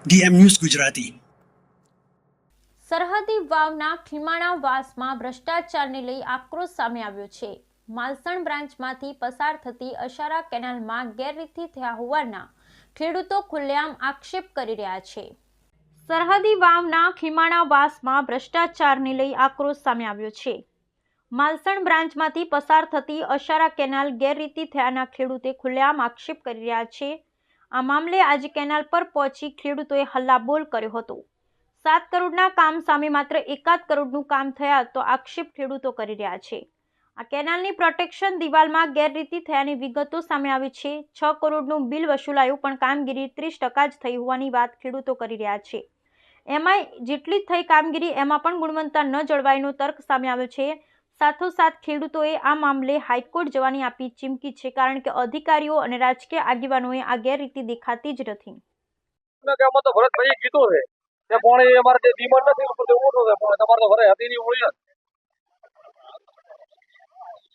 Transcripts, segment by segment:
DM news Gujarati. સરહદી વાવના ખીમાણા વાસમાં ભ્રષ્ટાચારને લઈ આક્રોશ સામે આવ્યો છે। માલસણ બ્રાન્ચમાંથી પસાર થતી અશારા કેનાલમાં ગેરરીતિ થયા હોવાના ખેડૂતો ખુલ્લેઆમ આક્ષેપ કરી રહ્યા છે। સરહદી વાવના ખીમાણા વાસમાં ભ્રષ્ટાચારને લઈ આક્રોશ સામે આવ્યો છે। માલસણ બ્રાન્ચમાંથી પસાર થતી અશારા કેનાલ ગેરરીતિ થયાના ખેડૂતે ખુલ્લેઆમ આક્ષેપ કરી રહ્યા છે। આ મામલે આજે કેનાલ પર પહોંચી ખેડૂતોએ હલ્લાબોલ કર્યો હતો। 7 કરોડના કામ સામે માત્ર 1 કરોડનું કામ થયા તો આક્ષેપ ખેડૂતો કરી રહ્યા છે। આ કેનાલની પ્રોટેક્શન દિવાલમાં ગેરરીતિ થયાની વિગતો સામે આવી છે। 6 કરોડનું બિલ વસૂલાયું પણ કામગીરી 30% જ થઈ હોવાની વાત ખેડૂતો કરી રહ્યા છે। એમાં જેટલી થઈ કામગીરી એમાં પણ ગુણવત્તા ન જળવાયનો તર્ક સામે આવ્યો છે। સાથોસાથ ખેડૂતોએ આ મામલે હાઈકોર્ટ જવાની આપી ચીમકી છે, કારણ કે અધિકારીઓ અને રાજકીય આગેવાનોએ આ ગેરરીતિ દેખાતી જ નથી। તો ભરતભાઈ કીધું છે કે પાણી અમારે જે ડિમાન્ડ નથી ઉપર ઓછો છે પણ તમારે તો ભરે હતી ની ઓળી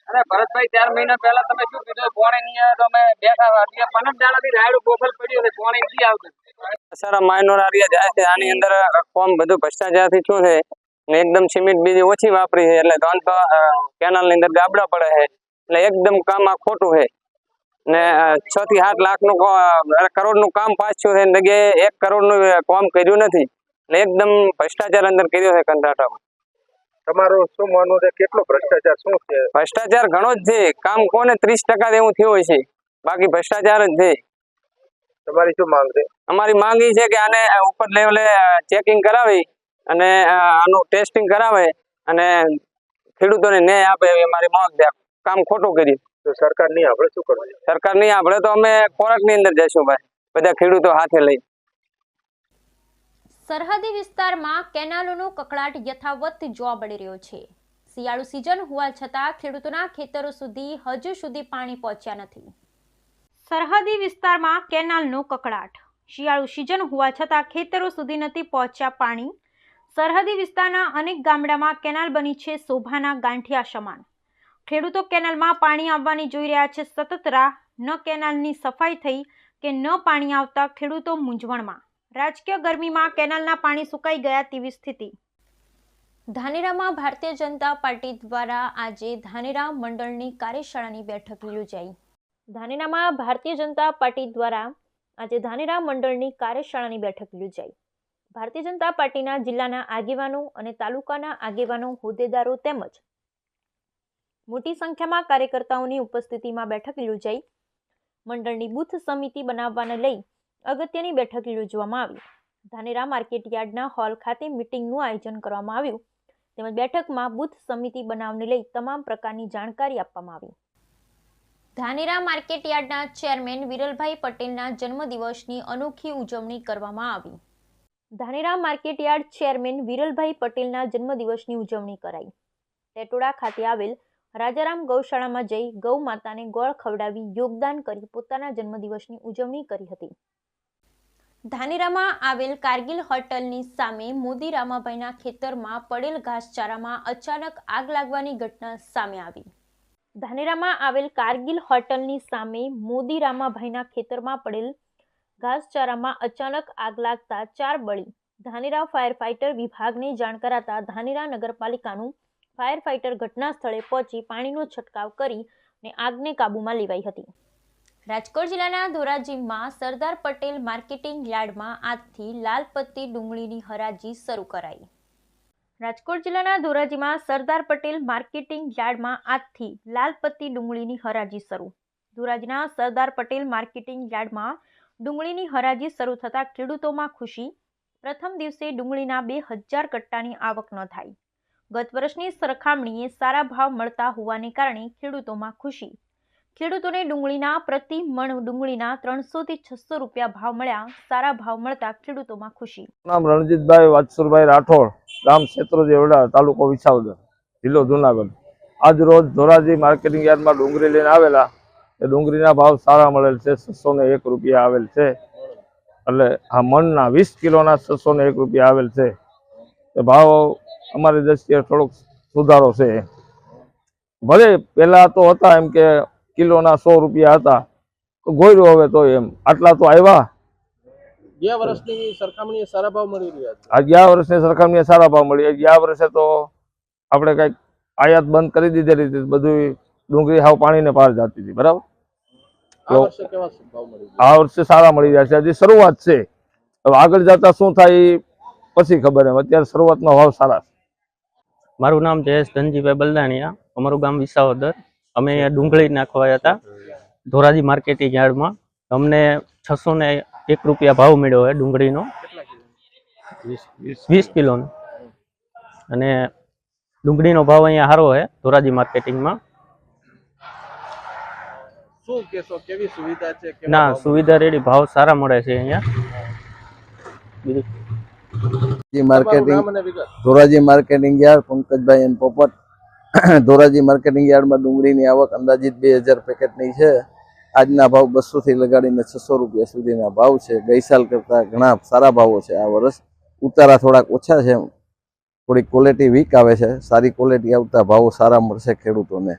અરે ભરતભાઈ 4 મહિના પહેલા તમે શું કીધું પાણી નહીં આવે તો અમે બેઠા હતા 15 દાડાથી રાયડું ગોખલ પડ્યું છે પાણી નથી આવતું। સારા માઇનોર આરિયા જાય છે આની અંદર કોમ બધું ભ્રષ્ટાચારથી શું છે ને એકદમ સિમેન્ટ બીજી ઓછી વાપરી છે એટલે ધન કેનાલ ની અંદર ગાબડા પડે છે એટલે એકદમ કામ આ ખોટું છે ને 6 થી 7 લાખનું કરોડનું કામ પાસ થયું છે જગ્યાએ 1 કરોડનું કામ કર્યું નથી એટલે એકદમ ભ્રષ્ટાચાર અંદર કર્યો છે કંટ્રાક્ટરમાં। તમારું શું માનવું છે કેટલો ભ્રષ્ટાચાર શું છે? ભ્રષ્ટાચાર ઘણો જ છે, કામ કોને 30% એવું થયું હોય છે, બાકી ભ્રષ્ટાચાર જ છે। તમારી શું માંગ છે? અમારી માંગ એ છે કે આને ઉપર લેવલે ચેકિંગ કરાવી અને આનું ટેસ્ટિંગ કરાવે અને ખેડૂતોને ન્યાય આપે એવી અમારી માંગ છે। કામ ખોટું કર્યું તો સરકાર નહીં આપણે શું કરવું? સરકાર નહીં આપણે તો અમે ખોરાકની અંદર જઈશું ભાઈ, બધા ખેડૂતો હાથે લઈ। સરહદી વિસ્તારમાં કેનાલોનો કકળાટ યથાવત જોવા મળી રહ્યો છે। શિયાળુ સિઝન હોવા છતાં ખેડૂતોના ખેતરો સુધી હજુ સુધી પાણી પહોંચ્યા નથી। સરહદી વિસ્તારમાં કેનાલનો કકળાટ, શિયાળુ સિઝન હોવા છતાં ખેતરો સુધી નથી પહોંચ્યા પાણી। સરહદી વિસ્તારના અનેક ગામડામાં કેનાલ બની છે શોભાના ગાંઠિયા સમાન। ખેડૂતો કેનાલમાં પાણી આવવાની જોઈ રહ્યા છે સતત રાહ। ન કેનાલની સફાઈ થઈ કે ન પાણી આવતા ખેડૂતો મૂંઝવણમાં। રાજકીય ગરમીમાં કેનાલના પાણી સુકાઈ ગયા તેવી સ્થિતિ। ધાનેરામાં ભારતીય જનતા પાર્ટી દ્વારા આજે ધાનેરા મંડળની કાર્યશાળાની બેઠક યોજાઈ। ધાનેરામાં ભારતીય જનતા પાર્ટી દ્વારા આજે ધાનેરા મંડળની કાર્યશાળાની બેઠક યોજાઈ। ભારતીય જનતા પાર્ટીના જિલ્લાના આગેવાનો અને તાલુકાના આગેવાનો, હોદ્દેદારો તેમજ મોટી સંખ્યામાં કાર્યકર્તાઓની ઉપસ્થિતિમાં બેઠક યોજાઈ। મંડળની બૂથ સમિતિ બનાવવાને લઈ અગત્યની બેઠક યોજવામાં આવી। ધાનેરા માર્કેટ યાર્ડના હોલ ખાતે મીટિંગનું આયોજન કરવામાં આવ્યું તેમજ બેઠકમાં બૂથ સમિતિ બનાવને લઈ તમામ પ્રકારની જાણકારી આપવામાં આવી। ધાનેરા માર્કેટ યાર્ડના ચેરમેન વિરલભાઈ પટેલના જન્મદિવસની અનોખી ઉજવણી કરવામાં આવી। ધાનેરા માર્કેટ યાર્ડ ચેરમેન વિરલભાઈ પટેલના જન્મદિવસની ઉજવણી કરાઈ। ટેટોડા ખાતે આવેલ રાજારામ ગૌશાળામાં જઈ ગૌ માતાને ગોળ ખવડાવી યોગદાન કરી પોતાના જન્મદિવસની ઉજવણી કરી હતી। ધાનેરામાં આવેલ કારગિલ હોટલની સામે મોદી રામાભાઈના ખેતરમાં પડેલ ઘાસચારામાં અચાનક આગ લાગવાની ઘટના સામે આવી। ધાનેરામાં આવેલ કારગિલ હોટલની સામે મોદી રામાભાઈના ખેતરમાં પડેલ ઘાસચારામાં અચાનક આગ લાગતા 4 બળી। ધાનેરા ફાયર ફાઇટર વિભાગને જાણ કરાતા ધાનેરા નગરપાલિકાનું ફાયર ફાઇટર ઘટના સ્થળે પહોંચી પાણીનો છંટકાવ કરીને આગને કાબૂમાં લેવાઈ હતી। રાજકોટ જિલ્લાના ધોરાજીમાં સરદાર પટેલ માર્કેટિંગ યાર્ડમાં આજથી લાલ પત્તી ડુંગળીની હરાજી શરૂ કરાઈ। રાજકોટ જિલ્લાના ધોરાજીમાં સરદાર પટેલ માર્કેટિંગ યાર્ડમાં આજથી લાલ પત્તી ડુંગળીની હરાજી શરૂ। ધોરાજીના સરદાર પટેલ માર્કેટિંગ યાર્ડમાં ડુંગળીની હરાજી શરૂ થતાં ખેડૂતોમાં ખુશી। પ્રથમ દિવસે ડુંગળીના 2000 કટ્ટાની આવક નોંધાઈ। ગત વર્ષની સરખામણીએ સારા ભાવ મળતા હોવાને કારણે ખેડૂતોમાં ખુશી। ખેડૂતોને ડુંગળીના પ્રતિ મણ ડુંગળીના 300 થી 600 રૂપિયા ભાવ મળ્યા। સારા ભાવ મળતા ખેડૂતોમાં ખુશી। નામ રણજીતભાઈ વાત્સુરભાઈ રાઠોડ, ગામ ક્ષેત્રોદેવડા, તાલુકો વિસાવદર, જિલ્લો જુનાગઢ। આજ રોજ ધોરાજી માર્કેટિંગ યાર્ડમાં ડુંગળી લઈને આવેલા। એ ડુંગળીના ભાવ સારા મળેલ છે, 601 રૂપિયા આવેલ છે, એટલે આ મણના 20 કિલોના 601 રૂપિયા આવેલ છે। એ ભાવ અમારી દ્રષ્ટિએ થોડોક સુધારો છે। ભલે પહેલા તો હતા એમ કે કિલોના 100 રૂપિયા હતા તો ગોયરું, હવે તો એમ આટલા તો આવ્યા ગયા વર્ષની સરખામણીએ સારા ભાવ મળી રહ્યા છે. આ ગયા વર્ષની સરખામણીએ સારા ભાવ મળી. ગયા વર્ષે તો આપણે કંઈક આયાત બંધ કરી દીધેલી હતી, બધું ડુંગળી હાવ પાણીને પાર જતી હતી. બરાબર. આ વર્ષે કેવા ભાવ મળી રહ્યા? આ વર્ષે સારા મળી રહ્યા છે. હજી શરૂઆત છે, હવે આગળ જતા શું થાય એ પછી ખબર એમ. અત્યારે શરૂઆતનો ભાવ સારા છે. મારું નામ જયેશ ધનજીભાઈ બલદાણિયા, અમારું ગામ વિસાવદર. અમે અહીંયા ડુંગળી નાખવા હતા ધોરાજી માર્કેટિંગ યાર્ડમાં. અમને 601 રૂપિયા ભાવ મળ્યો છે ડુંગળીનો, 20 કિલોનો. અને ડુંગળીનો ભાવ અહીંયા સારો છે ધોરાજી માર્કેટિંગમાં. શું કેશો, કેવી સુવિધા છે? કેવા ના, ભાવ સુવિધા રેડી, ભાવ સારા મળે છે અહીંયા. બીજું તમારું માર્કેટિંગ નામ અને વિગત? Dhoraji marketing yard, Pankajbhai N Popat. Dhoraji marketing યાર્ડમાં ડુંગળીની આવક અંદાજિત 2000 પેકેટની છે. આજના ભાવ 200 થી લગાડીને 600 રૂપિયા સુધીના ભાવ છે. ગઈ સાલ કરતા ઘણા સારા ભાવો છે. આ વર્ષ ઉતારા થોડાક ઓછા છે, થોડી ક્વોલિટી વીક આવે છે. સારી ક્વોલિટી આવતા ભાવો સારા મળશે ખેડૂતોને.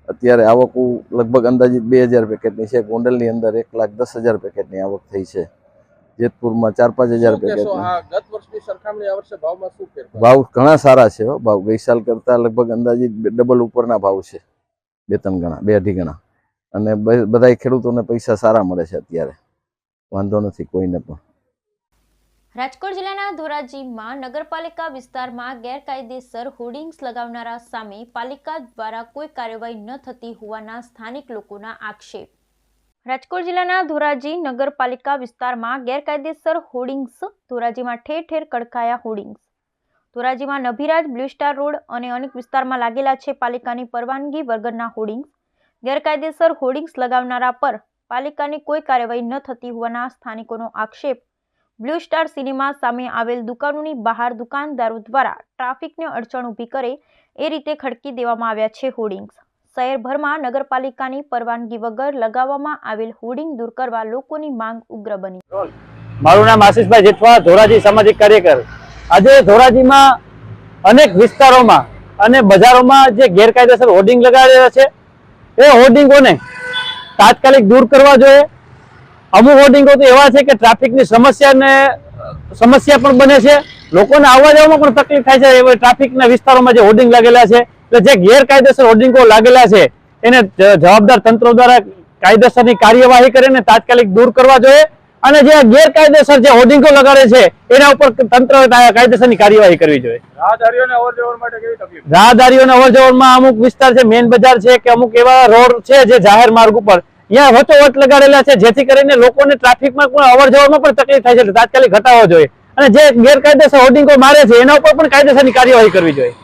અત્યારે આવક લગભગ અંદાજિત 2000 પેકેટની છે. ગોંડલની અંદર 1,10,000 પેકેટની આવક થઈ છે. જેતપુરમાં 4-5 હજાર શું કહેશો, પેકેટની. આ ગત વર્ષની સરખામણી આ વર્ષે ભાવમાં શું ફેરફાર? ભાવ ઘણા સારા છે. ભાવ ગઈ સાલ કરતા લગભગ અંદાજિત ડબલ ઉપરના ભાવ છે, 2-3 ગણા, 2-2.5 ગણા. અને બધા ખેડૂતોને પૈસા સારા મળે છે. અત્યારે વાંધો નથી કોઈને પણ. રાજકોટ જિલ્લાના ધોરાજીમાં નગરપાલિકા વિસ્તારમાં ગેરકાયદેસર હોર્ડિંગ્સ લગાવનારા સામે પાલિકા દ્વારા કોઈ કાર્યવાહી ન થતી હોવાના સ્થાનિક લોકોના આક્ષેપ. રાજકોટ જિલ્લાના ધોરાજી નગરપાલિકા વિસ્તારમાં ગેરકાયદેસર હોર્ડિંગ્સ. ધોરાજીમાં ઠેર ઠેર કડકાયા હોર્ડિંગ્સ. ધોરાજીમાં નભીરાજ, બ્લુ સ્ટાર રોડ અને અનેક વિસ્તારમાં લાગેલા છે પાલિકાની પરવાનગી વગરના હોર્ડિંગ્સ. ગેરકાયદેસર હોર્ડિંગ્સ લગાવનારા પર પાલિકાની કોઈ કાર્યવાહી ન થતી હોવાના સ્થાનિકોનો આક્ષેપ. બ્લુ સ્ટાર સિનેમા સામે આવેલ દુકાનોની બહાર દુકાનદારો દ્વારા ટ્રાફિકને અડચણ ઊભી કરે એ રીતે ખડકી દેવામાં આવ્યા છે હોર્ડિંગ્સ. શહેરભરમાં નગરપાલિકાની પરવાનગી વગર લગાવવામાં આવેલ હોર્ડિંગ દૂર કરવા લોકોની માંગ ઉગ્ર બની. મારું નામ આશીષભાઈ જેઠવા, ધોરાજી સામાજિક કાર્યકર. આજે ધોરાજીમાં અનેક વિસ્તારોમાં અને બજારોમાં જે ગેરકાયદેસર હોર્ડિંગ લગાડેલા છે એ હોર્ડિંગોને તાત્કાલિક દૂર કરવા જોઈએ. અમુક હોર્ડિંગો તો એવા છે કે ટ્રાફિકની સમસ્યા પણ બને છે, લોકોને આવવા જવામાં પણ તકલીફ થાય છે. એવા ટ્રાફિકના વિસ્તારોમાં જે હોર્ડિંગ લાગેલા છે, એટલે જે ગેરકાયદેસર હોર્ડિંગો લાગેલા છે એને જવાબદાર તંત્રો દ્વારા કાયદેસરની કાર્યવાહી કરીને તાત્કાલિક દૂર કરવા જોઈએ. અને જે ગેરકાયદેસર જે હોર્ડિંગો લગાડે છે એના ઉપર તંત્ર કાયદેસરની કાર્યવાહી કરવી જોઈએ. રાહદારીઓને અવરજવર માટે કેવી તકલીફ? રાહદારીઓને અવરજવરમાં અમુક વિસ્તાર છે, મેઇન બજાર છે કે અમુક એવા રોડ છે જે જાહેર માર્ગ ઉપર ત્યાં વચોવચ લગાડેલા છે, જેથી કરીને લોકોને ટ્રાફિકમાં પણ અવરજવરમાં પણ તકલીફ થાય છે. તાત્કાલિક હટાવવો જોઈએ અને જે ગેરકાયદેસર હોર્ડિંગો મારે છે એના ઉપર પણ કાયદેસરની કાર્યવાહી કરવી જોઈએ.